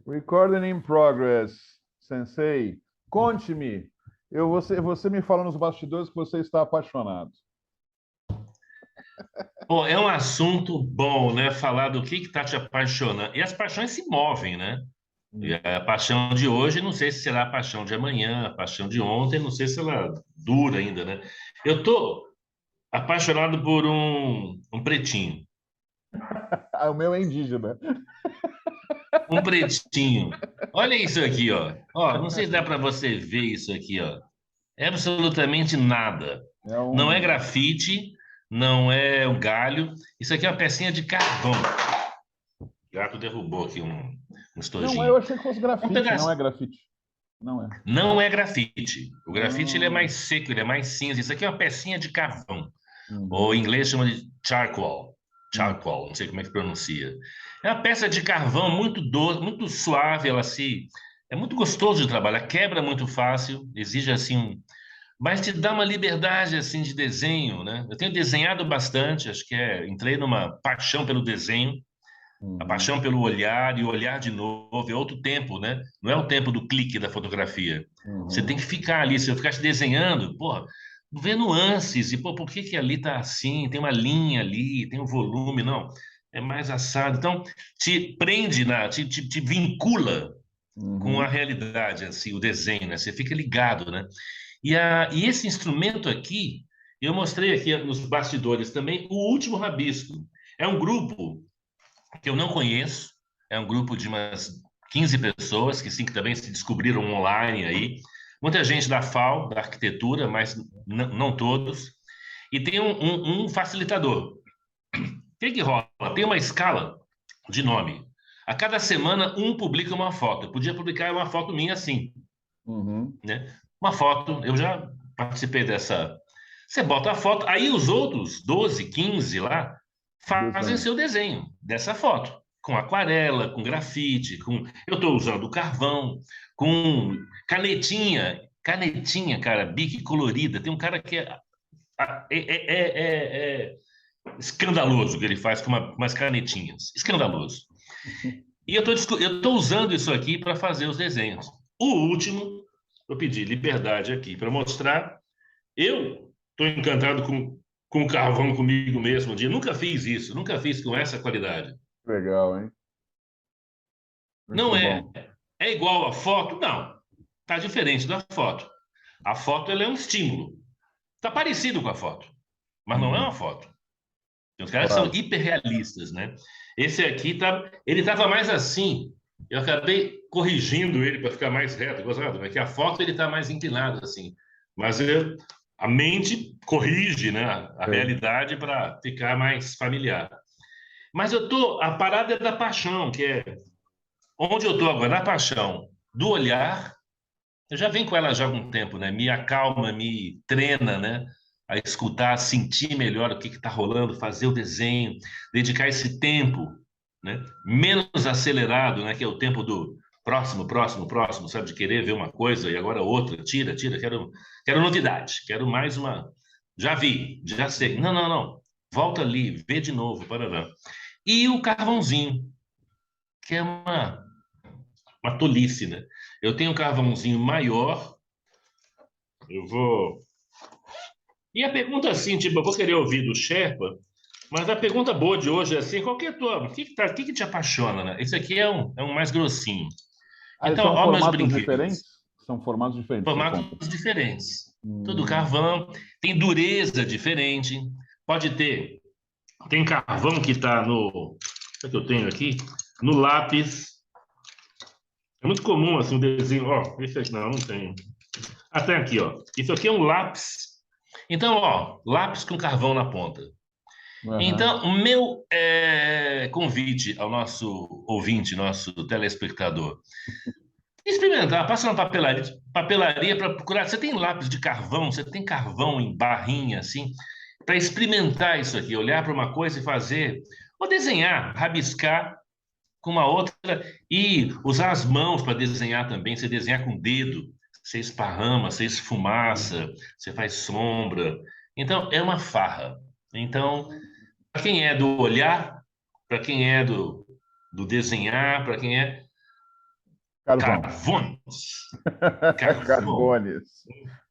Recording in progress, Sensei. Conte-me. Você me fala nos bastidores que você está apaixonado. Bom, é um assunto bom, né? Falar do que está te apaixonando. E as paixões se movem, né? E a paixão de hoje, não sei se será a paixão de amanhã, a paixão de ontem, não sei se ela dura ainda, né? Eu tô apaixonado por um pretinho. Ah, o meu é indígena. Um pretinho. Olha isso aqui, ó. Ó, não sei se dá para você ver isso aqui, ó. É absolutamente nada. É Não é um. grafite, não é um galho. Isso aqui é uma pecinha de carvão. O gato derrubou aqui um Não, eu estojinho. achei que fosse Um grafite, não é pedaço. grafite. Não é. Não é grafite. O grafite ele é Ah, mais seco, ele é mais cinza. Isso aqui é uma pecinha de carvão. Ou uhum, em inglês chama de charcoal. uhum, Charcoal, não sei como é que pronuncia. É uma peça de carvão muito doce, muito suave, ela se é muito gostoso de trabalhar, quebra muito fácil, exige assim, mas te dá uma liberdade assim de desenho, né? Eu tenho desenhado bastante, acho que entrei numa paixão pelo desenho, a uhum, paixão pelo olhar e olhar de novo, é outro tempo, né? Não é o tempo do clique da fotografia. Você tem uhum, que ficar ali, se eu ficasse desenhando, porra, ver nuances, e pô, por que que ali tá assim? Tem uma linha ali, tem um volume, não. É mais assado. Então, te prende, te vincula com a uhum. realidade, assim, o desenho, né? Você fica ligado, né? E esse instrumento aqui, eu mostrei aqui nos bastidores também, o Último Rabisco. É um grupo que eu não conheço, é um grupo de umas 15 pessoas que sim, que também se descobriram online aí. Muita gente da FAO, da arquitetura, mas não todos. E tem um facilitador. O que que rola? Tem uma escala de nome. A cada semana, um publica uma foto. Eu podia publicar uma foto minha assim, Uhum. né? Uma foto, eu já participei dessa. Você bota a foto, aí os outros 12, 15 lá fazem Desenho. seu desenho dessa foto, com aquarela, com grafite, com. Eu estou usando carvão, com canetinha, cara, bique colorida. Tem um cara que é escandaloso o que ele faz com umas canetinhas, escandaloso. E eu tô usando isso aqui para fazer os desenhos. O último, eu pedi liberdade aqui para mostrar. Eu estou encantado com o carvão comigo mesmo. Eu nunca fiz isso, nunca fiz com essa qualidade. Legal, hein? Muito Não é. bom. É igual a foto? Não. Tá diferente da foto. A foto ela é um estímulo. Tá parecido com a foto, mas não é uma Uhum. foto. Os caras são Claro. hiperrealistas, né? Esse aqui ele estava mais assim. Eu acabei corrigindo ele para ficar mais reto, gostado, né? Que a foto ele está mais inclinado assim. Mas a mente corrige, né? A Sei. realidade para ficar mais familiar. Mas a parada é da paixão, que é onde eu tô agora, na paixão do olhar. Eu já venho com ela já há algum tempo, né? Me acalma, me treina, né? A escutar, a sentir melhor o que está rolando, fazer o desenho, dedicar esse tempo, né? Menos acelerado, né? Que é o tempo do próximo, próximo, próximo, sabe? De querer ver uma coisa e agora outra, tira, tira, quero novidade, quero mais uma. Já vi, já sei. Não, não, não. Volta ali, vê de novo, parará. E o carvãozinho, que é uma tolice, né? Eu tenho um carvãozinho maior, eu vou. E a pergunta assim, tipo, eu vou querer ouvir do Sherpa, mas a pergunta boa de hoje é assim, qual que é a tua, o que que te apaixona, né? Esse aqui é um mais grossinho. Ah, eles Então, são ó, meus formatos brinquedos, diferentes? São formatos diferentes, você compra. formatos diferentes. Tudo Hum, carvão, tem dureza diferente, pode ter, tem carvão que está no, o que é que eu tenho aqui? No lápis. É muito comum assim o desenho, ó, esse aqui não tem. Até aqui, ó. Isso aqui é um lápis. Então, ó, lápis com carvão na ponta. aham. Então, o meu convite ao nosso ouvinte, nosso telespectador, experimentar, passa na papelaria para procurar. Você tem lápis de carvão, você tem carvão em barrinha, assim, para experimentar isso aqui, olhar para uma coisa e fazer, ou desenhar, rabiscar com uma outra e usar as mãos para desenhar também. Você desenhar com o dedo, você esparrama, você esfumaça, você faz sombra. Então, é uma farra. Então, para quem é do olhar, para quem é do desenhar, para quem é. Carvão. Carvones. Carvão. Carbones.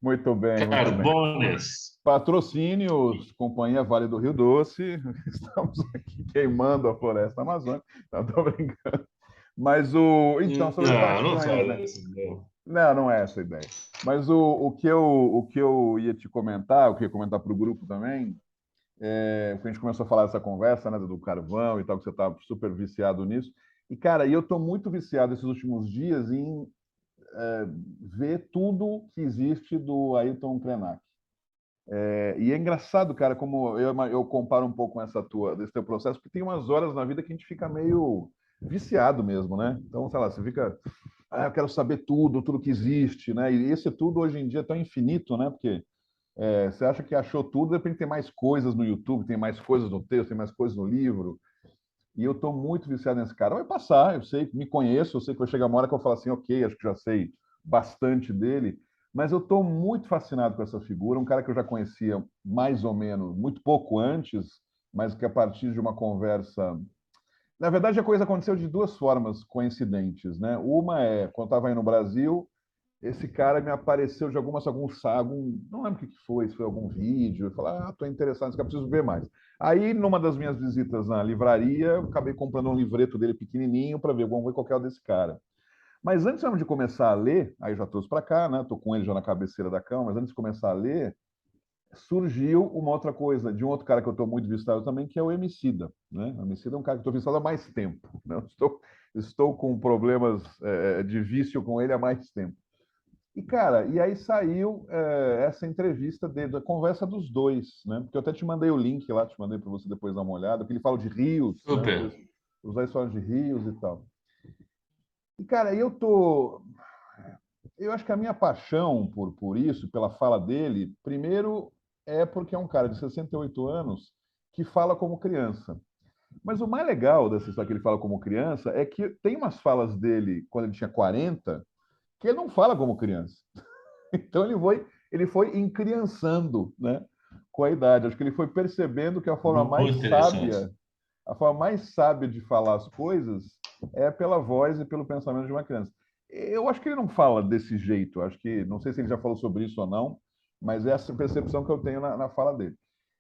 Muito bem, muito bem. Carbones. Patrocínios, Companhia Vale do Rio Doce. Estamos aqui queimando a floresta amazônica. Não, estou brincando. Mas então, sobre Não, não paixões, fala né? isso, não. Não, não é essa a ideia. Mas o que eu ia te comentar, o que eu ia comentar para o grupo também, porque a gente começou a falar dessa conversa, né, do carvão e tal, que você está super viciado nisso. E, cara, eu estou muito viciado esses últimos dias em ver tudo que existe do Ayrton Krenak. E é engraçado, cara, como eu comparo um pouco com desse teu processo, porque tem umas horas na vida que a gente fica meio viciado mesmo, né? Então, sei lá, você fica, eu quero saber tudo, tudo que existe, né? E esse tudo hoje em dia é tão infinito, né? Porque você acha que achou tudo, de repente tem mais coisas no YouTube, tem mais coisas no texto, tem mais coisas no livro. E eu estou muito viciado nesse cara. Vai passar, eu sei, me conheço, eu sei que vai chegar uma hora que eu vou falar assim, ok, acho que já sei bastante dele, mas eu estou muito fascinado com essa figura, um cara que eu já conhecia mais ou menos, muito pouco antes, mas que a partir de uma conversa. Na verdade, a coisa aconteceu de duas formas coincidentes, né? Uma é, quando estava aí no Brasil, esse cara me apareceu de não lembro o que foi, se foi algum vídeo, eu falei, estou interessado nesse cara, preciso ver mais. Aí, numa das minhas visitas na livraria, eu acabei comprando um livreto dele pequenininho para ver, vamos ver qual que é o desse cara. Mas antes mesmo de começar a ler, aí eu já trouxe para cá, né? Estou com ele já na cabeceira da cama, mas antes de começar a ler, surgiu uma outra coisa, de um outro cara que eu estou muito viciado também, que é o Emicida, né? O Emicida é um cara que eu estou viciado há mais tempo, né? Estou com problemas de vício com ele há mais tempo. E, cara, e aí saiu essa entrevista dele, a conversa dos dois, né? Porque eu até te mandei o link lá, te mandei para você depois dar uma olhada, que ele fala de rios, né? Super. Os dois falam de rios e tal. E, cara, eu acho que a minha paixão por isso, pela fala dele, primeiro é porque é um cara de 68 anos que fala como criança. Mas o mais legal dessa história que ele fala como criança é que tem umas falas dele quando ele tinha 40 que ele não fala como criança. Então ele foi encriançando, né, com a idade. Acho que ele foi percebendo que Muito interessante. a forma mais sábia de falar as coisas é pela voz e pelo pensamento de uma criança. Eu acho que ele não fala desse jeito. Acho que não sei se ele já falou sobre isso ou não, mas é essa percepção que eu tenho na fala dele.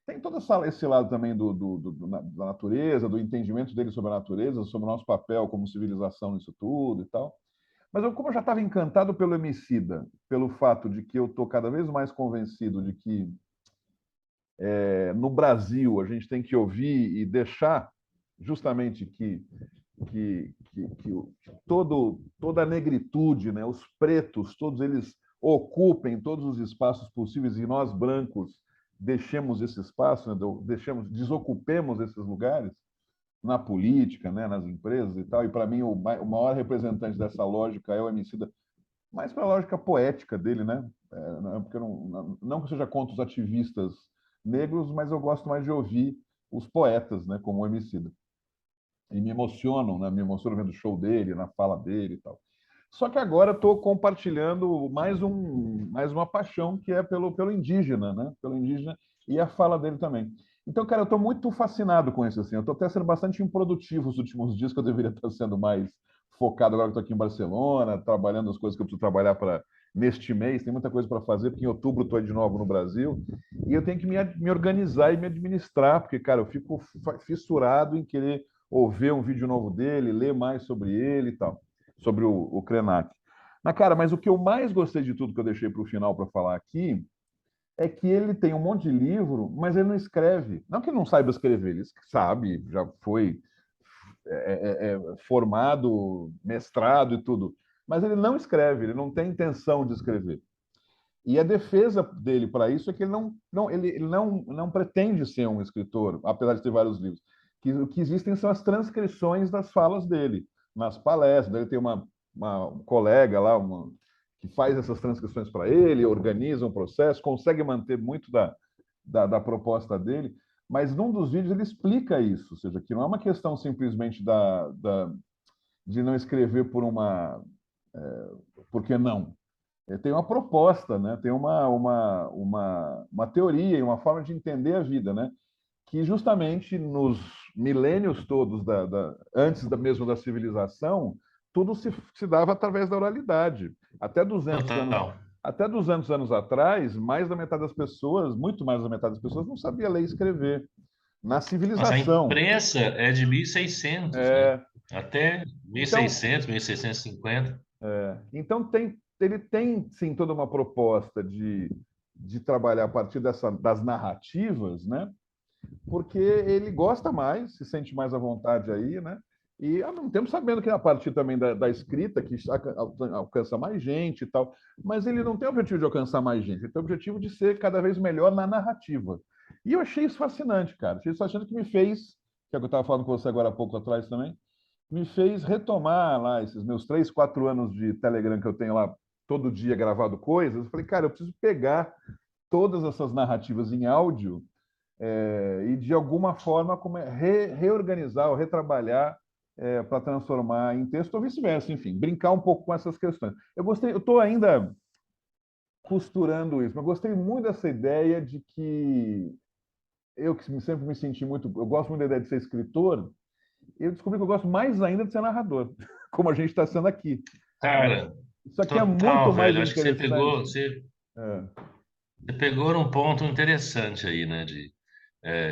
Tem todo esse lado também da natureza, do entendimento dele sobre a natureza, sobre o nosso papel como civilização nisso tudo e tal. Mas como eu já estava encantado pelo Emicida, pelo fato de que eu estou cada vez mais convencido de que no Brasil a gente tem que ouvir e deixar justamente que toda a negritude, né, os pretos, todos eles ocupem todos os espaços possíveis e nós brancos deixemos esse espaço, né, desocupemos esses lugares na política, né, nas empresas e tal. E para mim o maior representante dessa lógica é o Emicida, mais para a lógica poética dele, né? Porque não que eu seja contra os ativistas negros, mas eu gosto mais de ouvir os poetas, né, como o Emicida. E me emocionam, né? Me emocionam vendo o show dele, na fala dele e tal. Só que agora estou compartilhando mais uma paixão que é pelo indígena, né? Pelo indígena e a fala dele também. Então, cara, eu estou muito fascinado com isso, assim. Eu estou até sendo bastante improdutivo os últimos dias, que eu deveria estar sendo mais focado agora que estou aqui em Barcelona, trabalhando as coisas que eu preciso trabalhar para neste mês. Tem muita coisa para fazer, porque em outubro estou de novo no Brasil e eu tenho que me organizar e me administrar, porque, cara, eu fico fissurado em querer ou ver um vídeo novo dele, ler mais sobre ele e tal, sobre o Krenak. Mas, cara, mas o que eu mais gostei de tudo que eu deixei para o final para falar aqui é que ele tem um monte de livro, mas ele não escreve. Não que ele não saiba escrever, ele sabe, já foi formado, mestrado e tudo, mas ele não escreve, ele não tem intenção de escrever. E a defesa dele para isso é que ele não pretende ser um escritor, apesar de ter vários livros. Que o que existem são as transcrições das falas dele, nas palestras. Ele tem uma colega lá, que faz essas transcrições para ele, organiza um processo, consegue manter muito da proposta dele, mas num dos vídeos ele explica isso, ou seja, que não é uma questão simplesmente de não escrever por que não? Tem uma proposta, né? Tem uma teoria e uma forma de entender a vida, né? Que justamente nos milênios todos, antes mesmo da civilização, tudo se dava através da oralidade. Total. Até 200 anos atrás, mais da metade das pessoas, muito mais da metade das pessoas, não sabia ler e escrever. Na Nossa, a civilização. imprensa é de 1600, né? É, Até então, 1600, 1650. então ele tem, sim, toda uma proposta de trabalhar a partir das narrativas, né? Porque ele gosta mais, se sente mais à vontade aí, né? E ao mesmo tempo sabendo que é a partir também da escrita que alcança mais gente e tal, mas ele não tem o objetivo de alcançar mais gente, ele tem o objetivo de ser cada vez melhor na narrativa. E eu achei isso fascinante, cara. Achei isso fascinante que me fez, que é o que eu estava falando com você agora há pouco atrás também, me fez retomar lá esses meus 3, 4 anos de Telegram que eu tenho lá todo dia gravado coisas. Eu falei, cara, eu preciso pegar todas essas narrativas em áudio e de alguma forma reorganizar ou retrabalhar para transformar em texto ou vice-versa, enfim, brincar um pouco com essas questões. Eu estou ainda costurando isso, mas gostei muito dessa ideia de que eu que sempre me senti muito, eu gosto muito da ideia de ser escritor, eu descobri que eu gosto mais ainda de ser narrador, como a gente está sendo aqui. Cara, Isso aqui é muito total, mais velho. Acho que você pegou, interessante. É. você pegou num ponto interessante aí, né?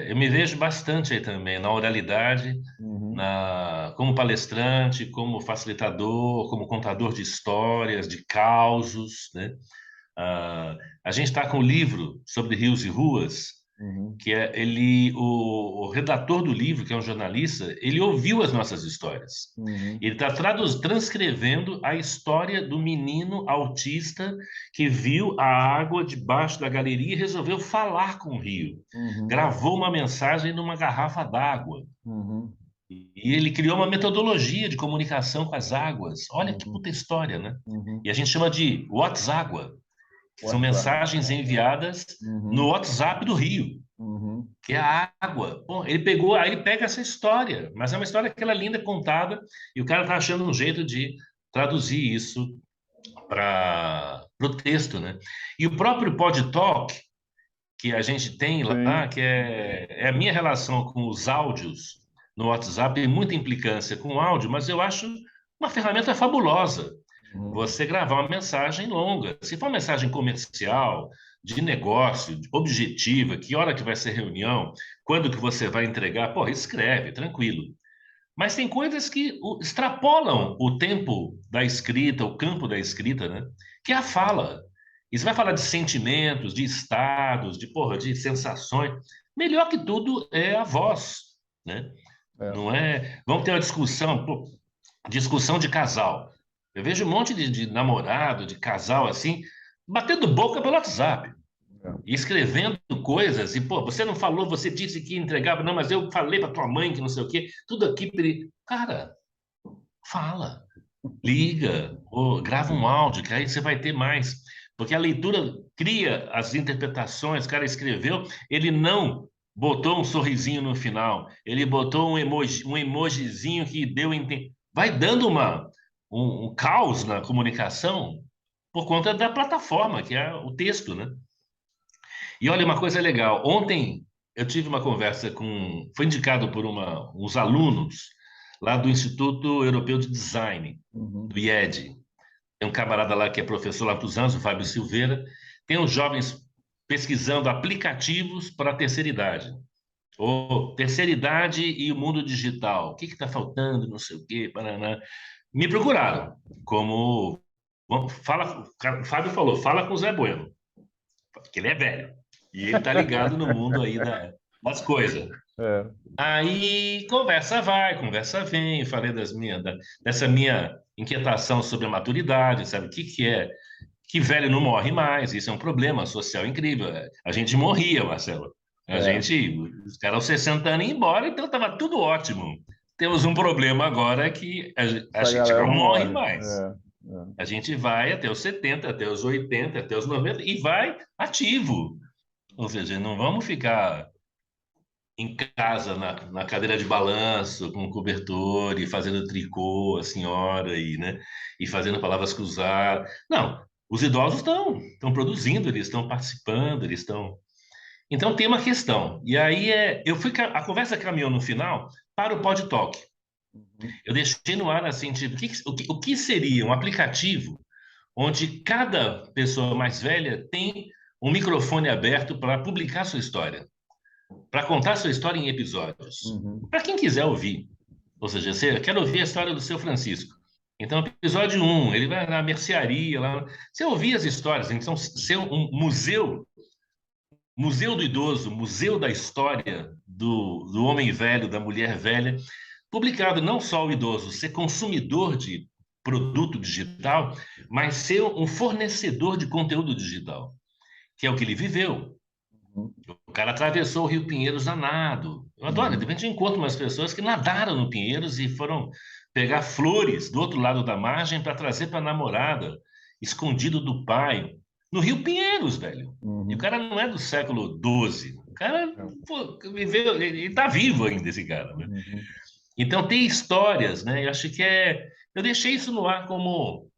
Eu me vejo bastante aí também na oralidade, Uhum. como palestrante, como facilitador, como contador de histórias, de causos, né? Ah, a gente está com um livro sobre rios e ruas, Uhum. que é o redator do livro, que é um jornalista, ele ouviu as nossas histórias. Uhum. Ele está transcrevendo a história do menino autista que viu a água debaixo da galeria e resolveu falar com o rio. Uhum. Gravou uma mensagem numa garrafa d'água. Uhum. E ele criou uma metodologia de comunicação com as águas. Olha que Uhum. puta história, né? E Uhum. a gente chama de WhatsApp, que são WhatsApp. mensagens enviadas no Uhum. WhatsApp do rio, Uhum. que é a água. Pô, ele pegou, aí ele pega essa história, mas é uma história aquela linda contada, e o cara tá achando um jeito de traduzir isso para o texto, né? E o próprio Pod Talk, que a gente tem lá, Sim. que é a minha relação com os áudios no WhatsApp, tem muita implicância com o áudio, mas eu acho uma ferramenta fabulosa. Uhum. Você gravar uma mensagem longa. Se for uma mensagem comercial, de negócio, objetiva, que hora que vai ser reunião, quando que você vai entregar, pô, escreve, tranquilo. Mas tem coisas que extrapolam o tempo da escrita, o campo da escrita, né? Que é a fala. E você vai falar de sentimentos, de estados, de, porra, de sensações. Melhor que tudo é a voz, né? É. Não é? Vamos ter uma discussão, pô, discussão de casal. Eu vejo um monte de namorado, de casal assim, batendo boca pelo WhatsApp É. e escrevendo coisas. E, pô, você não falou, você disse que entregava, não, mas eu falei para tua mãe que não sei o quê, tudo aqui. Cara, fala, liga, ou grava um áudio, que aí você vai ter mais. Porque a leitura cria as interpretações. O cara escreveu, ele não botou um sorrisinho no final, ele botou um emojizinho que deu. Vai dando um caos na comunicação por conta da plataforma, que é o texto, né? E olha, uma coisa legal. Ontem eu tive uma conversa com. Foi indicado por uns alunos lá do Instituto Europeu de Design, Uhum. do IED. Tem um camarada lá que é professor lá há muitos anos, o Fábio Silveira. Tem os jovens pesquisando aplicativos para a terceira idade. Ou terceira idade e o mundo digital. O que está faltando, não sei o quê, paraná. Me procuraram, como. Fala, o Fábio falou, fala com o Zé Bueno, porque ele é velho. E ele tá ligado no mundo aí das coisas. É. Aí conversa vai, conversa vem. Eu falei dessa minha inquietação sobre a maturidade, sabe? O que que é? Que velho não morre mais. Isso é um problema social incrível. A gente morria, Marcelo. É. Os caras aos 60 anos iam embora, então estava tudo ótimo. Temos um problema agora que a Essa gente galera não morre morre. mais. É. É. A gente vai até os 70, até os 80, até os 90 e vai ativo. Ou seja, não vamos ficar em casa, na cadeira de balanço, com cobertor e fazendo tricô, a senhora, né? E fazendo palavras cruzadas. Não, os idosos estão produzindo, eles estão participando, eles estão. Então tem uma questão. E aí a conversa caminhou no final para o Pod Talk. Eu deixei no ar assim, tipo, o que seria um aplicativo onde cada pessoa mais velha tem um microfone aberto para publicar sua história, para contar sua história em episódios, Uhum. para quem quiser ouvir. Ou seja, você quer ouvir a história do seu Francisco. Então, episódio um, ele vai na mercearia lá. Você ouvir as histórias, então, ser um museu, museu do idoso, museu da história do homem velho, da mulher velha, publicado não só o idoso ser consumidor de produto digital, mas ser um fornecedor de conteúdo digital, que é o que ele viveu. Uhum. O cara atravessou o Rio Pinheiros a nado. Eu adoro, de Uhum. repente eu encontro umas pessoas que nadaram no Pinheiros e foram pegar flores do outro lado da margem para trazer para a namorada, escondido do pai, no Rio Pinheiros, velho. E o Uhum. cara não é do século XII. O cara, É. pô, viveu, ele está vivo ainda, esse cara, né? Uhum. Então tem histórias, né? Eu acho que é. Eu deixei isso no ar como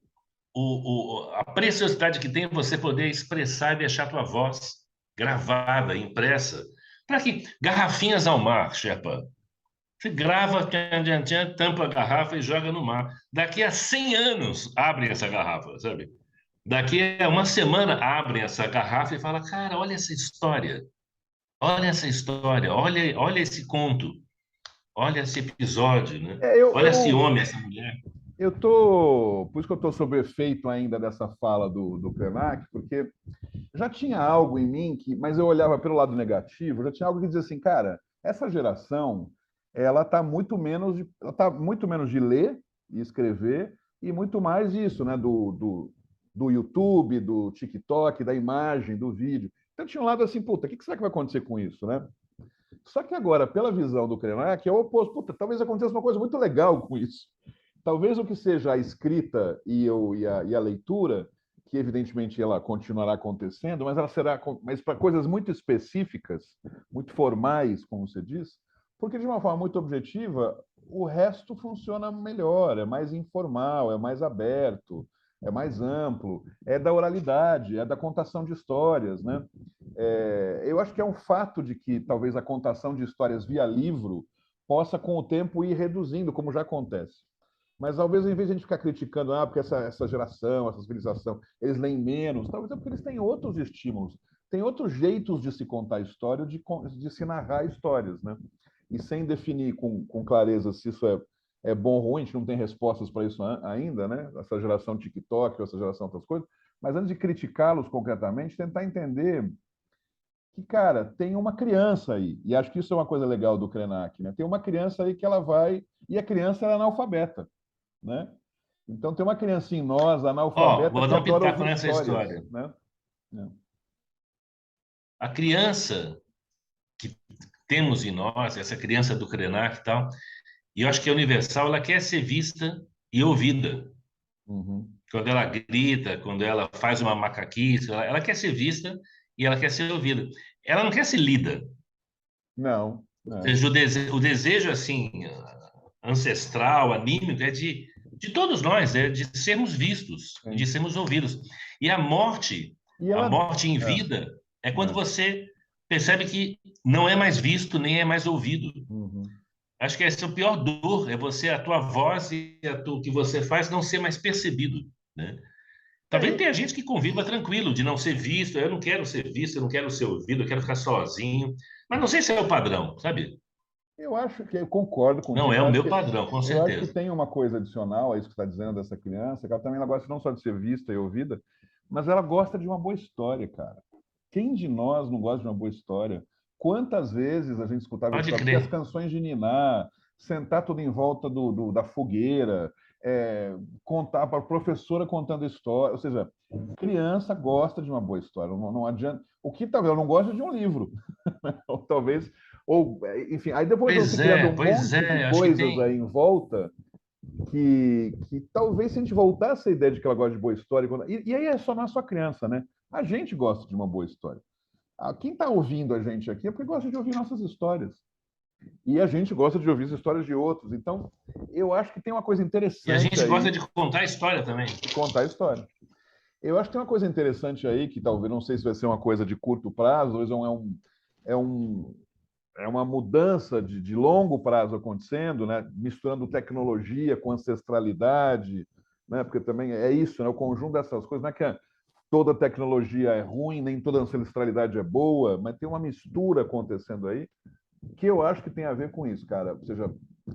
a preciosidade que tem você poder expressar e deixar a tua voz gravada, impressa. Para que garrafinhas ao mar, Sherpa. Você grava, tchan, tchan, tchan, tampa a garrafa e joga no mar. Daqui a 100 anos abrem essa garrafa, sabe? Daqui a uma semana abrem essa garrafa e fala, cara, olha essa história, olha esse conto, olha esse episódio, né? É, Olha esse homem, essa mulher. eu tô, por isso que eu estou sob efeito ainda dessa fala do Krenak, porque já tinha algo em mim que, mas eu olhava pelo lado negativo, já tinha algo que dizia assim, cara, essa geração, ela tá muito menos de ler e escrever e muito mais disso, né, do YouTube, do TikTok, da imagem, do vídeo. Então tinha um lado assim, puta, o que será que vai acontecer com isso, né? Só que agora, pela visão do Krenak, é o oposto. Puta, talvez aconteça uma coisa muito legal com isso. Talvez o que seja a escrita e a leitura, que evidentemente ela continuará acontecendo, mas ela será mas para coisas muito específicas, muito formais, como você diz, porque de uma forma muito objetiva, o resto funciona melhor, é mais informal, é mais aberto, é mais amplo, é da oralidade, é da contação de histórias, né? Eu acho que é um fato de que talvez a contação de histórias via livro possa, com o tempo, ir reduzindo, como já acontece. Mas talvez, em vez de a gente ficar criticando, porque essa geração, essa civilização, eles leem menos, talvez é porque eles têm outros estímulos, têm outros jeitos de se contar a história, de se narrar histórias, né? E sem definir com clareza se isso é bom ou ruim, a gente não tem respostas para isso ainda, né? Essa geração TikTok, ou essa geração outras coisas, mas antes de criticá-los concretamente, tentar entender que, cara, tem uma criança aí, e acho que isso é uma coisa legal do Krenak, né? Tem uma criança aí que ela vai, e a criança é analfabeta, né? Então tem uma criança em nós, Ó, analfabeta, vou que dar um adora pitaco ouvir nessa histórias, história. né? É. A criança que temos em nós, essa criança do Krenak e tal, e eu acho que a Universal, ela quer ser vista e ouvida. Uhum. Quando ela grita, quando ela faz uma macaquice, ela quer ser vista e ela quer ser ouvida. Ela não quer ser lida. Não, Ou é. seja, o desejo, assim, ancestral, anímico, é de todos nós, é de sermos vistos, de Sim. sermos ouvidos. E E a ela. morte em É, vida, é quando é. você percebe que não é mais visto, nem é mais ouvido. Uhum. Acho que essa é a pior dor, é você, a tua voz e o que você faz não ser mais percebido, né? Talvez É, tenha gente que conviva tranquilo, de não ser visto, eu não quero ser visto, eu não quero ser ouvido, eu quero ficar sozinho. Mas não sei se é o padrão, sabe? eu acho que eu concordo Não contigo. é o meu padrão, com Eu acho que certeza. tem uma coisa adicional a isso que você está dizendo dessa criança, que ela também ela gosta não só de ser vista e ouvida, mas ela gosta de uma boa história, cara. Quem de nós não gosta de uma boa história? Quantas vezes a gente escutava Pode história? Porque as crer. canções de Niná, sentar tudo em volta da fogueira, contar para a professora contando história, ou seja, criança gosta de uma boa história. Não adianta. O que talvez eu não gosto é de um livro, ou talvez, enfim. Aí depois vão se criando um Pois monte de é, acho que coisas aí tem. em volta que talvez se a gente voltasse à ideia de que ela gosta de boa história, e aí é só não é só criança, né? A gente gosta de uma boa história. Quem está ouvindo a gente aqui é porque gosta de ouvir nossas histórias. E a gente gosta de ouvir as histórias de outros. Então, eu acho que tem uma coisa E a interessante gente gosta aí de contar a história também. de contar a história. Eu acho que tem uma coisa interessante aí, que talvez, não sei se vai ser uma coisa de curto prazo, ou é um é uma mudança de longo prazo acontecendo, né? Misturando tecnologia com ancestralidade, né? Porque também é isso, né? O conjunto dessas coisas, não é que toda tecnologia é ruim, nem toda ancestralidade é boa, mas tem uma mistura acontecendo aí que eu acho que tem a ver com isso, cara. Ou seja,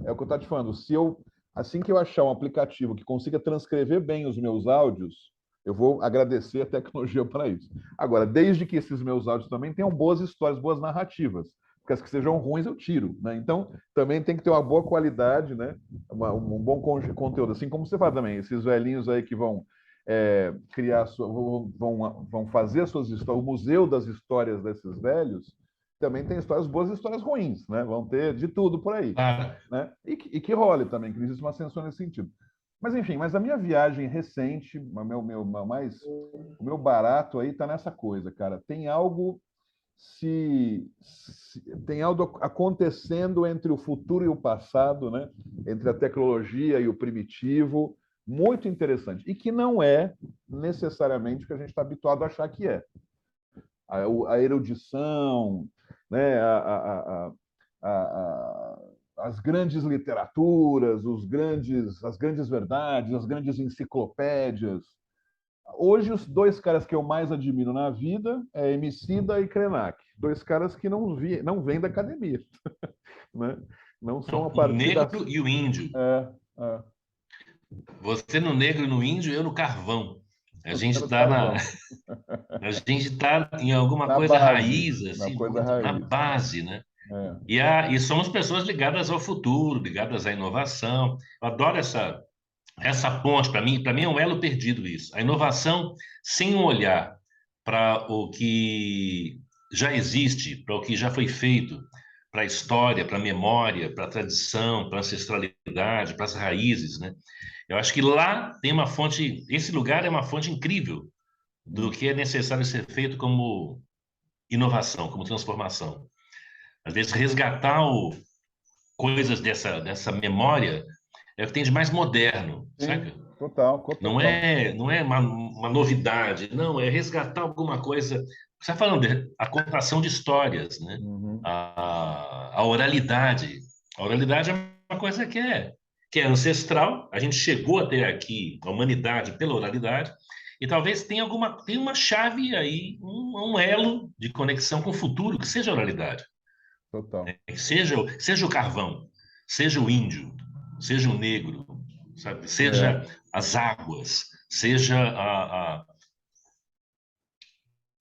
é o que eu estou te falando. Assim que eu achar um aplicativo que consiga transcrever bem os meus áudios, eu vou agradecer a tecnologia para isso. Agora, desde que esses meus áudios também tenham boas histórias, boas narrativas, porque as que sejam ruins eu tiro, né? Então, também tem que ter uma boa qualidade, né? Um bom conteúdo, assim como você fala também, esses velhinhos aí que vão vão fazer as suas histórias, o museu das histórias desses velhos, também tem histórias boas e histórias ruins, né? Vão ter de tudo por aí, Claro. né? E que role também, que existe uma censura nesse sentido. Mas enfim, mas a minha viagem recente, o meu barato aí tá nessa coisa, cara. Tem algo acontecendo entre o futuro e o passado, né? Entre a tecnologia e o primitivo, muito interessante e que não é necessariamente o que a gente está habituado a achar que é a erudição, né? A, as grandes literaturas, as grandes verdades, as grandes enciclopédias. Hoje, os dois caras que eu mais admiro na vida é Emicida e Krenak. Dois caras que não vêm da academia. Né? Não são a O partir das... negro e o índio. É, é, Você no negro e no índio, eu no carvão. A os gente caras está carvão. a gente tá em alguma Na coisa base, raiz, na assim, coisa muito na raiz. base, né? É. E somos pessoas ligadas ao futuro, ligadas à inovação. Eu adoro essa ponte, para mim é um elo perdido isso. A inovação sem um olhar para o que já existe, para o que já foi feito, para a história, para a memória, para a tradição, para a ancestralidade, para as raízes, né? Eu acho que lá tem uma fonte, esse lugar é uma fonte incrível do que é necessário ser feito como inovação, como transformação. Às vezes, resgatar coisas dessa memória é o que tem de mais moderno, Sim, sabe? total, Não total. é, não é uma novidade, não, é resgatar alguma coisa. Você está falando a contação de histórias, né? Uhum. A oralidade. A oralidade é uma coisa que é ancestral. A gente chegou até aqui, a humanidade, pela oralidade, e talvez tenha uma chave aí, um elo de conexão com o futuro, que seja a oralidade. Total. Seja o carvão, seja o índio, seja o negro, sabe? Seja É. as águas, seja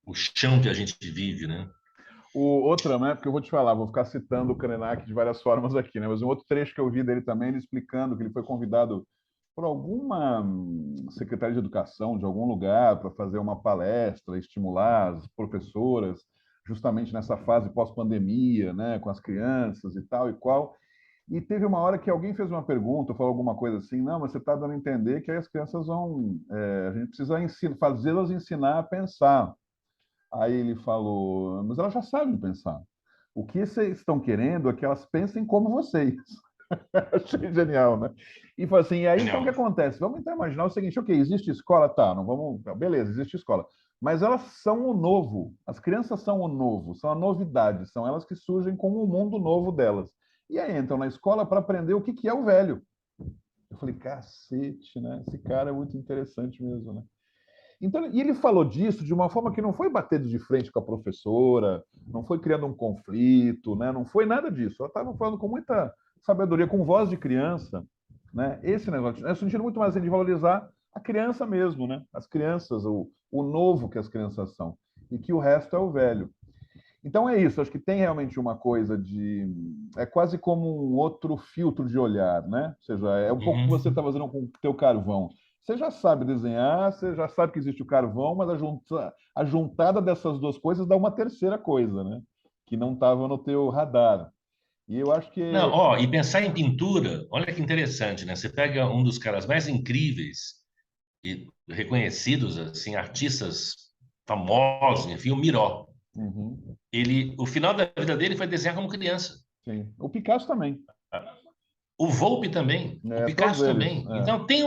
o chão que a gente vive, né? Outra, né? Porque eu vou te falar, vou ficar citando o Krenak de várias formas aqui, né? Mas um outro trecho que eu vi dele também, ele explicando que ele foi convidado por alguma secretaria de educação de algum lugar para fazer uma palestra, estimular as professoras, justamente nessa fase pós-pandemia, né? Com as crianças e tal e qual. E teve uma hora que alguém fez uma pergunta, falou alguma coisa assim, não, mas você está dando a entender que as crianças vão, a gente precisa fazê-las ensinar a pensar. Aí ele falou, mas elas já sabem pensar. O que vocês estão querendo é que elas pensem como vocês. Achei genial, né? E falou assim, e aí então o que Genial. acontece? Vamos então imaginar o seguinte, ok, existe escola, tá, não vamos, beleza, existe escola, mas elas são o novo, as crianças são o novo, são a novidade, são elas que surgem com o mundo novo delas. E aí entram na escola para aprender o que é o velho. Eu falei, cacete, né? Esse cara é muito interessante mesmo, né? Então, e ele falou disso de uma forma que não foi batendo de frente com a professora, não foi criando um conflito, né? Não foi nada disso. Ela estava falando com muita sabedoria, com voz de criança, né? Esse negócio, é sentido muito mais de valorizar a criança mesmo, né? As crianças, o novo que as crianças são, e que o resto é o velho. Então é isso, acho que tem realmente uma coisa de. É quase como um outro filtro de olhar, né? Ou seja, é um pouco o que você está Uhum. fazendo com o teu carvão. Você já sabe desenhar, você já sabe que existe o carvão, mas a juntada dessas duas coisas dá uma terceira coisa, né? Que não estava no teu radar. E eu acho Não, que. ó, e pensar em pintura, olha que interessante, né? Você pega um dos caras mais incríveis e reconhecidos, assim, artistas famosos, enfim, o Miró. Uhum, O final da vida dele foi desenhar como criança. sim. O Picasso também. O Volpe também, o É, todos Picasso eles. também. Então tem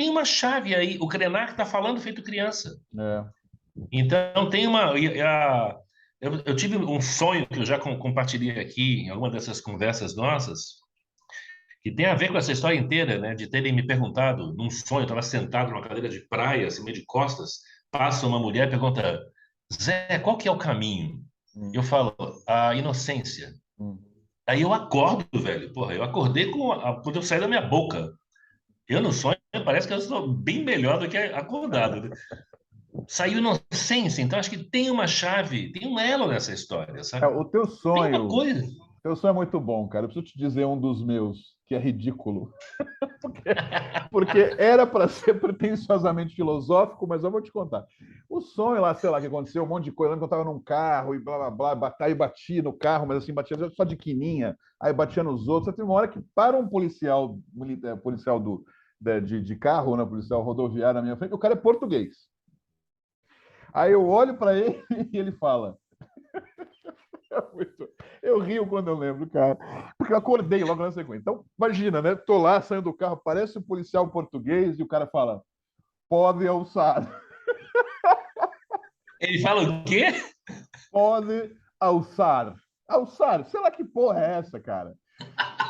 uma chave aí. O Krenak está falando feito criança. É, Então tem uma. eu tive um sonho que eu já compartilhei aqui em alguma dessas conversas nossas, que tem a ver com essa história inteira, né? De terem me perguntado, num sonho, eu estava sentado numa cadeira de praia, assim, meio de costas, passa uma mulher e pergunta, Zé, qual que é o caminho? Eu Hum, falo, a inocência. hum. Aí eu acordo, velho. Porra, eu acordei quando eu saí da minha boca. Eu no sonho parece que eu estou bem melhor do que acordado, né? Saiu inocência, então acho que tem uma chave, tem um elo nessa história, sabe? O teu Tem uma sonho, coisa. teu sonho é muito bom, cara. Eu preciso te dizer um dos meus, que é ridículo. Porque era para ser pretensiosamente filosófico, mas eu vou te contar. O sonho lá, sei lá, que aconteceu um monte de coisa. Eu lembro que eu estava num carro e blá blá blá, aí bati no carro, mas assim, batia só de quininha, aí batia nos outros. Aí tem uma hora que para um policial, policial de carro, né, policial rodoviário na minha frente, o cara é português. Aí eu olho para ele e ele fala. Eu rio quando eu lembro, cara. Porque eu acordei logo na sequência. Então, imagina, né? Tô lá, saindo do carro, parece um policial português e o cara fala: pode alçar. Ele fala o quê? Pode alçar. Alçar? Sei lá que porra é essa, cara.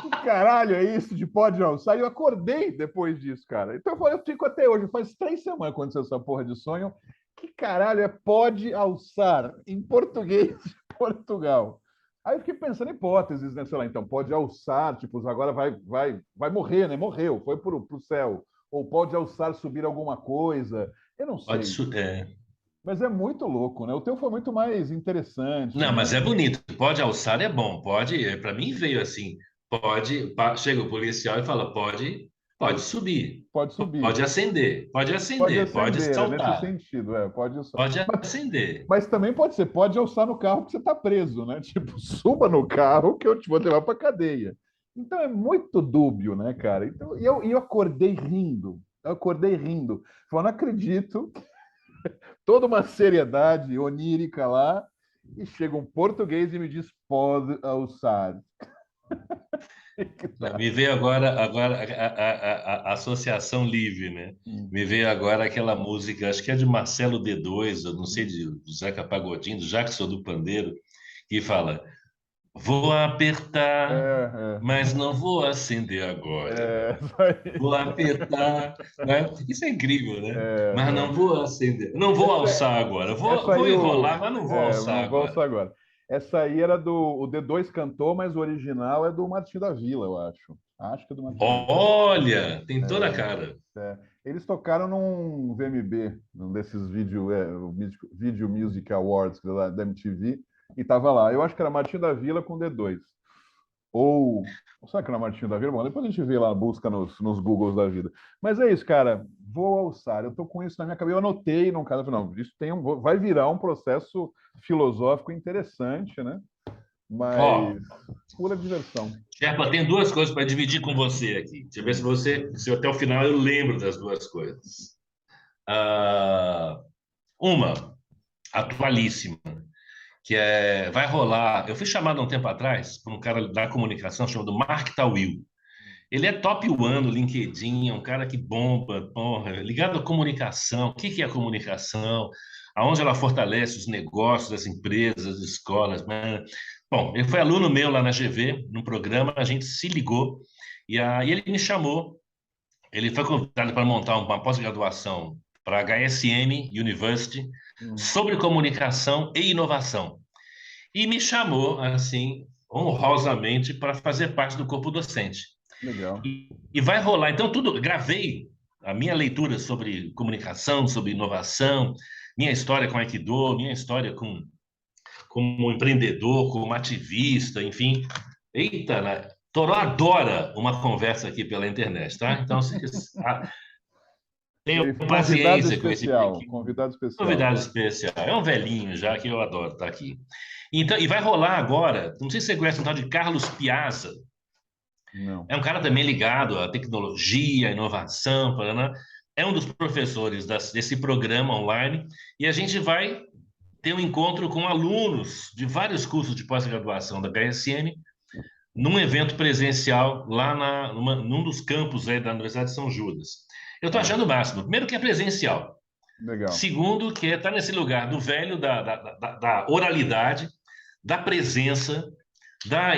Que caralho é isso de pode alçar? E eu acordei depois disso, cara. Então eu fico até hoje, faz 3 semanas que aconteceu essa porra de sonho. Que caralho é pode alçar em português de Portugal? Aí eu fiquei pensando em hipóteses, né? Sei lá, então pode alçar, tipo, agora vai morrer, né? Morreu, foi pro céu. Ou pode alçar, subir alguma coisa. Eu não Pode, sei. é. Mas é muito louco, né? O teu foi muito mais interessante, Não, mas né? é bonito. Pode alçar é bom. Pode, para mim veio assim. Chega o policial e fala, pode subir, Pode subir. pode acender, Pode pode acender, é nesse saltar, sentido, pode alçar. pode acender. Mas também pode ser, pode alçar no carro que você está preso, né? Tipo, suba no carro que eu te vou levar para cadeia. Então é muito dúbio, né, cara? Então, e eu acordei rindo. Eu acordei rindo. Falei, não acredito. Toda uma seriedade onírica lá. E chega um português e me diz, pode alçar. Que Não, tá. me veio agora a Associação Livre, né? Hum, Me veio agora aquela música, acho que é de Marcelo D2, eu não sei, hum. do Zeca Pagodinho, do Jackson do Pandeiro, que fala: Vou apertar, É, mas não vou acender é, agora. é, isso aí. Vou apertar, né? Isso é incrível, né? É, Mas não é. vou acender, não vou Essa, alçar agora. essa Vou aí, enrolar, mas não vou alçar não vou agora. alçar agora. Essa aí era do. O D2 cantou, mas o original é do Martinho da Vila, eu acho. Acho que é do Martinho da Vila. Olha, tem toda a cara. É. Eles tocaram num VMB, num desses Video Music Awards da MTV, e tava lá. Eu acho que era Martinho da Vila com D2. Ou. Será que era Martinho da Vila? Bom, depois a gente vê lá, busca nos Googles da vida. Mas é isso, cara. Vou alçar. Eu tô com isso na minha cabeça. Eu anotei num caso, não, isso vai virar um processo filosófico interessante, né? Ó, Mas pura diversão. Sherpa, tem duas coisas para dividir com você aqui. Deixa eu ver Hum. se até o final eu lembro das duas coisas. Ah, uma, atualíssima, que vai rolar. Eu fui chamado há um tempo atrás por um cara da comunicação chamado Mark Tawil. Ele é top one no LinkedIn, é um cara que bomba, porra, ligado à comunicação. O que que é a comunicação? Aonde ela fortalece os negócios, as empresas, as escolas, né? Bom, ele foi aluno meu lá na GV, num programa, a gente se ligou e aí ele me chamou. Ele foi convidado para montar uma pós-graduação para a HSM University Hum. sobre comunicação e inovação. E me chamou, assim, honrosamente, para fazer parte do corpo docente. Legal. E vai rolar. Então, tudo, gravei a minha leitura sobre comunicação, sobre inovação, minha história com Aikido, minha história como empreendedor, como ativista, enfim. Eita, né? Toró adora uma conversa aqui pela internet, tá? Então, tenham Convidado paciência com esse especial. pequeno Convidado especial. convidado especial. É um velhinho já que eu adoro estar aqui. Então, e vai rolar agora, não sei se você conhece um tal de Carlos Piazza, Não. é um cara também ligado à tecnologia, à inovação, paraná. É um dos professores desse programa online e a gente vai ter um encontro com alunos de vários cursos de pós-graduação da HSM num evento presencial lá num dos campos aí da Universidade de São Judas. Eu estou Ah, achando o máximo. Primeiro que é presencial. Legal. Segundo, que é estar nesse lugar do velho, da oralidade, da presença, da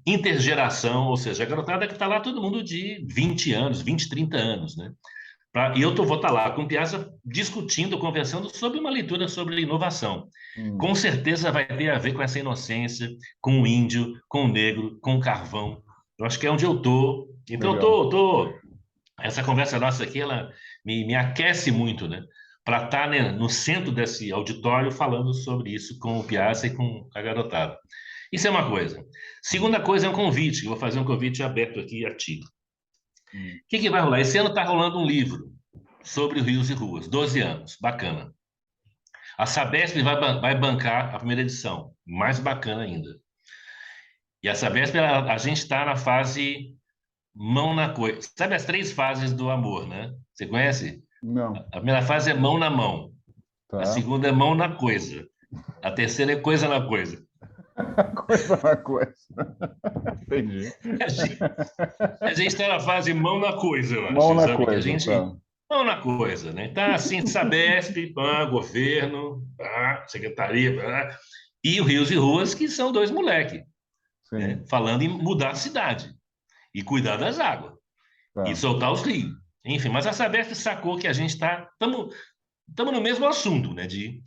intergeração, ou seja, a garotada que está lá, todo mundo de 20 anos, 20, 30 anos, né? E eu vou estar lá com o Piazza discutindo, conversando sobre uma leitura sobre inovação. Com certeza vai ter a ver com essa inocência, com o índio, com o negro, com o carvão. Eu acho que é onde eu estou. Então, essa conversa nossa aqui, ela me aquece muito, né? Para estar, né, no centro desse auditório falando sobre isso com o Piazza e com a garotada. Isso é uma coisa. Segunda coisa é um convite. Eu vou fazer um convite aberto aqui a ti. O que vai rolar? Esse ano está rolando um livro sobre rios e ruas, 12 anos, bacana. A Sabesp vai bancar a primeira edição, mais bacana ainda. E a Sabesp, a gente está na fase mão na coisa. Sabe as 3 fases do amor, né? Você conhece? Não. A primeira fase é mão na mão. A Tá. segunda é mão na coisa. A terceira é coisa na coisa. Coisa na coisa. Entendi. A gente está na fase mão na coisa, eu Mão acho, na sabe? Que a coisa, gente... tá. Mão na coisa, né? Tá assim, Sabesp, governo, secretaria, e o Rios e Ruas, que são 2 moleques, né? Sim. Falando em mudar a cidade e cuidar das águas e Tá. soltar os rios. Enfim, mas a Sabesp sacou que a gente estamos no mesmo assunto, né? De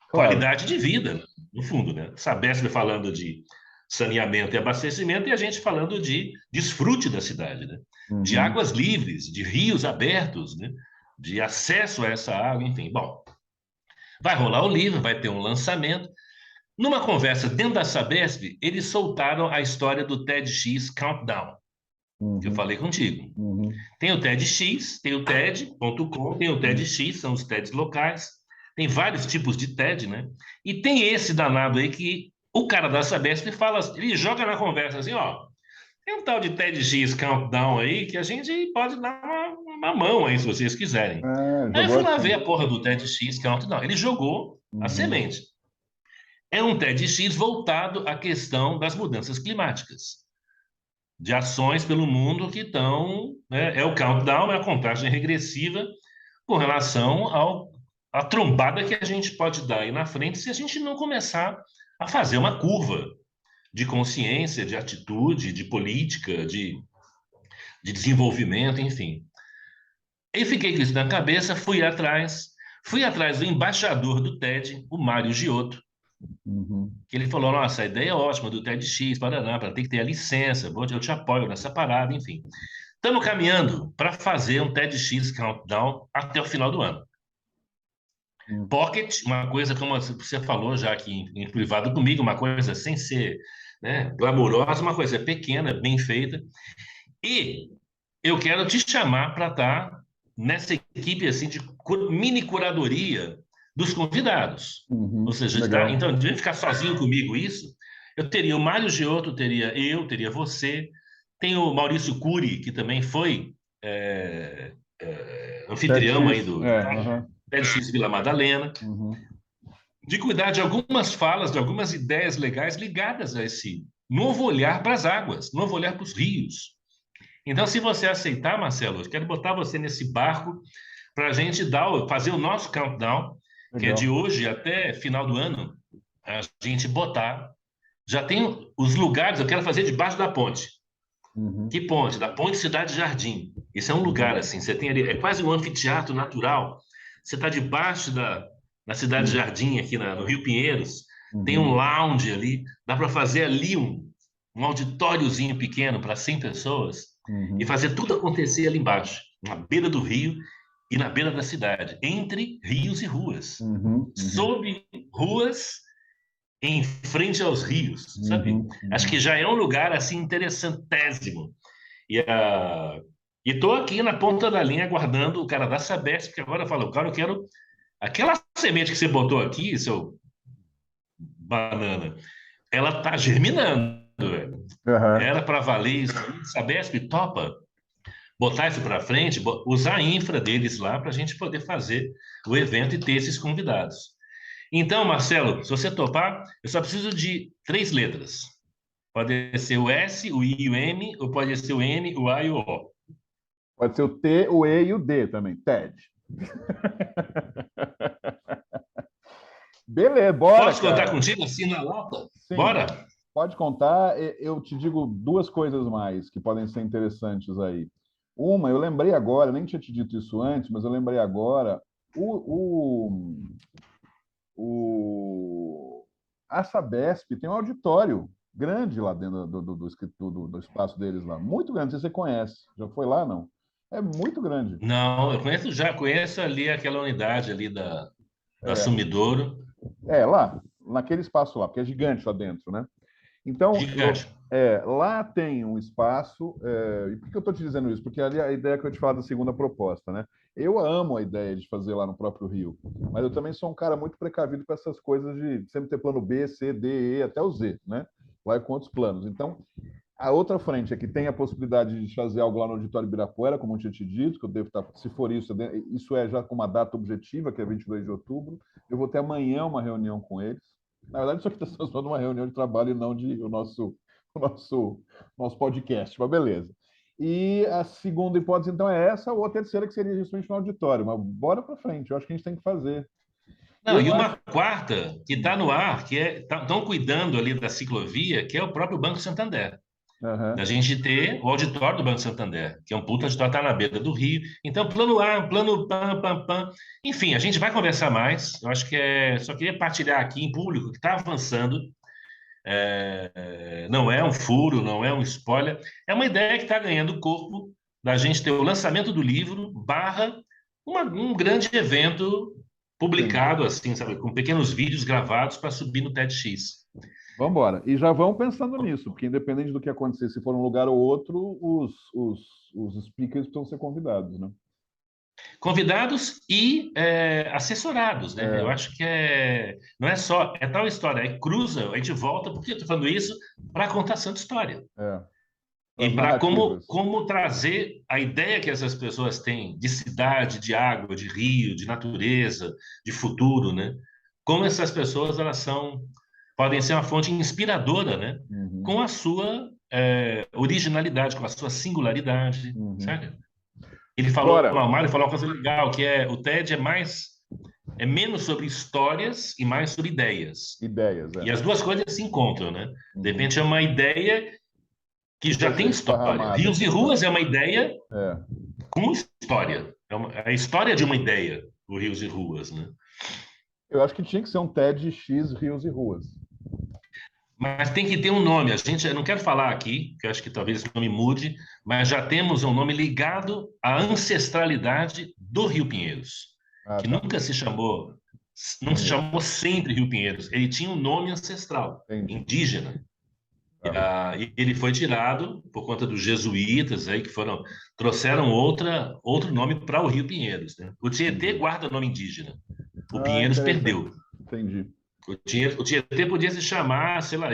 Claro. qualidade de vida, no fundo, né? Sabesp falando de saneamento e abastecimento e a gente falando de desfrute da cidade, né? De Uhum. águas livres, de rios abertos, né? De acesso a essa água, enfim. Bom, vai rolar o livro, vai ter um lançamento. Numa conversa dentro da Sabesp, eles soltaram a história do TEDx Countdown, que eu Uhum. falei contigo. Uhum. Tem o TEDx, tem o TED.com, tem o TEDx, são os TEDs locais. Tem vários tipos de TED, né? E tem esse danado aí que o cara da Sabesp fala, ele joga na conversa assim, ó, tem um tal de TEDx Countdown aí que a gente pode dar uma mão aí, se vocês quiserem. Aí eu Jogou fui lá ver assim. a porra do TEDx Countdown. Ele jogou a Uhum. semente. É um TEDx voltado à questão das mudanças climáticas, de ações pelo mundo que estão, né, é o countdown, é a contagem regressiva com relação à trombada que a gente pode dar aí na frente se a gente não começar a fazer uma curva de consciência, de atitude, de política, de desenvolvimento, enfim. Eu fiquei com isso na cabeça, fui atrás do embaixador do TED, o Mário Giotto, Uhum. que ele falou, nossa, a ideia é ótima do TEDx, Paraná, para ter que ter a licença, eu te apoio nessa parada, enfim. Estamos caminhando para fazer um TEDx Countdown até o final do ano. Uhum. Pocket, uma coisa como você falou já aqui em privado comigo, uma coisa sem ser, né, glamourosa, uma coisa pequena, bem feita. E eu quero te chamar para estar nessa equipe assim de mini curadoria dos convidados. Ou Uhum. seja, tá? Legal. Então, de ficar sozinho comigo isso, eu teria o Mário Giotto, teria você, tem o Maurício Cury, que também foi anfitrião aí TEDx. do Uhum. TEDx Vila Madalena, Uhum. de cuidar de algumas falas, de algumas ideias legais ligadas a esse novo olhar para as águas, novo olhar para os rios. Então, se você aceitar, Marcelo, eu quero botar você nesse barco para a gente fazer o nosso countdown, que é de Legal. hoje até final do ano, a gente botar. Já tem os lugares, eu quero fazer debaixo da ponte. Uhum. Que ponte? Da Ponte Cidade Jardim. Isso é um lugar Uhum. assim, você tem ali, é quase um anfiteatro natural. Você está debaixo da Cidade Sim. Jardim, aqui no Rio Pinheiros, tem um Uhum. lounge ali, dá para fazer ali um auditóriozinho pequeno para 100 pessoas e Uhum. fazer tudo acontecer ali embaixo, na beira do rio e na beira da cidade, entre rios e ruas, Uhum. Uhum. sob ruas em frente aos rios, sabe? Uhum. Acho que Uhum. já é um lugar assim interessantésimo. E estou aqui na ponta da linha aguardando o cara da Sabesp, que agora fala, cara, eu quero aquela semente que você botou aqui, seu banana, ela tá germinando, velho. Aham. Era para valer isso aí, Sabesp topa botar isso para frente, usar a infra deles lá para a gente poder fazer o evento e ter esses convidados. Então, Marcelo, se você topar, eu só preciso de 3 letras. Pode ser o S, o I e o M, ou pode ser o N, o A e o O. Pode ser o T, o E e o D também. TED. Beleza, bora, Posso contar cara. contigo assim na lata? Sim, Bora? pode contar. Eu te digo duas coisas mais que podem ser interessantes aí. Uma, eu lembrei agora, nem tinha te dito isso antes, mas eu lembrei agora. O, o, a Sabesp tem um auditório grande lá dentro do espaço deles lá. Muito grande, não sei se você conhece. Já foi lá, não? É muito grande. Não, eu conheço, já conheço ali aquela unidade ali da Sumidouro, Lá, naquele espaço lá, porque é gigante lá dentro, né? Então, gigante. lá tem um espaço. E por que eu estou te dizendo isso? Porque ali a ideia que eu te falar da segunda proposta, né? Eu amo a ideia de fazer lá no próprio Rio, mas eu também sou um cara muito precavido com essas coisas de sempre ter plano B, C, D, E, até o Z, né? Vai com outros planos. Então, a outra frente é que tem a possibilidade de fazer algo lá no Auditório Ibirapuera, como eu tinha te dito, que eu devo estar, se for isso, isso é já com uma data objetiva, que é 22 de outubro. Eu vou ter amanhã uma reunião com eles. Na verdade, isso aqui está se transformando numa reunião de trabalho e não de o nosso podcast, mas beleza. E a segunda hipótese, então, é essa, ou a terceira, que seria justamente no auditório. Mas bora para frente, eu acho que a gente tem que fazer. Não, Eu e acho. uma quarta que está no ar, que estão cuidando ali da ciclovia, que é o próprio Banco Santander. Da Aham, gente ter o auditório do Banco Santander, que é um puta auditório, está na beira do Rio. Então, plano A, plano pam, pam, pam. Enfim, a gente vai conversar mais. Eu acho que só queria partilhar aqui em público que está avançando. Não é um furo, não é um spoiler. É uma ideia que está ganhando corpo da gente ter o lançamento do livro, barra um grande evento sim. publicado, assim, sabe, com pequenos vídeos gravados para subir no TEDx. Vamos embora. E já vão pensando nisso, porque independente do que acontecer, se for um lugar ou outro, os speakers precisam ser convidados, né? Convidados e assessorados, né? Eu É, acho que não é só, é tal história, aí cruza, a gente volta, por que eu estou falando isso? Para a contação de história. é. E As para como, narrativas. como trazer a ideia que essas pessoas têm de cidade, de água, de rio, de natureza, de futuro, né? Como essas pessoas podem ser uma fonte inspiradora, né? Uhum, Com a sua originalidade, com a sua singularidade, uhum. sabe? Ele falou, Bora. o Mário falou uma coisa legal, que o TED é menos sobre histórias e mais sobre ideias. Ideias, E é. as duas coisas se encontram, né? De Uhum. repente é uma ideia que Que já vai tem ser história. esparramada. Rios e Ruas é uma ideia É. com história. É a história de uma ideia, o Rios e Ruas, né? Eu acho que tinha que ser um TEDx Rios e Ruas. Mas tem que ter um nome. Eu não quero falar aqui, que eu acho que talvez esse nome mude, mas já temos um nome ligado à ancestralidade do Rio Pinheiros, Ah, que tá. não se Entendi. chamou sempre Rio Pinheiros. Ele tinha um nome ancestral, Entendi. indígena. Tá. E ele foi tirado por conta dos jesuítas aí que trouxeram outro nome para o Rio Pinheiros, né? O Tietê Entendi. guarda nome indígena. O Ah, Pinheiros interessante. perdeu. Entendi. O Tietê podia se chamar, sei lá,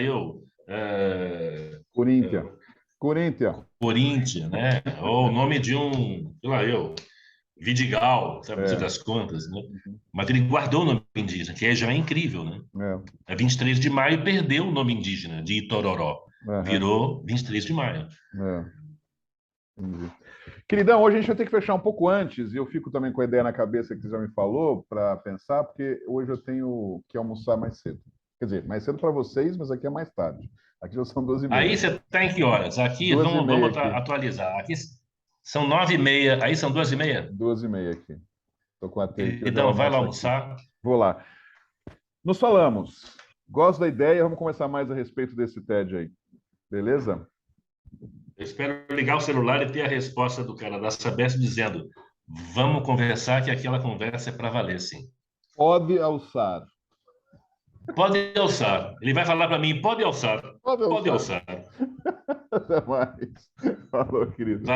Coríntia. Coríntia. Corinthians, né? Ou o nome de sei lá, Vidigal, sabe, no fim É. das contas, né? Uhum. Mas ele guardou o nome indígena, que já é incrível, né? É. É 23 de maio perdeu o nome indígena de Itororó. Aham. Virou 23 de maio. É. Entendi. Queridão, hoje a gente vai ter que fechar um pouco antes, e eu fico também com a ideia na cabeça que você já me falou, para pensar, porque hoje eu tenho que almoçar mais cedo. Quer dizer, mais cedo para vocês, mas aqui é mais tarde. Aqui já são 12h30. Aí você está em que horas? Aqui, Duas e meia vamos aqui. atualizar. Aqui são 9h30, aí são 2h30? 2h30 aqui. Estou com a TI que eu já Então, vai lá almoço aqui. almoçar. Vou lá. Nos falamos. Gosto da ideia, vamos conversar mais a respeito desse TED aí. Beleza? Eu espero ligar o celular e ter a resposta do cara da Sabesp dizendo: vamos conversar, que aquela conversa é para valer, sim. Pode alçar. Pode alçar. Ele vai falar para mim: pode alçar. Pode Pode alçar. alçar. Até mais. Falou, querido. Valeu.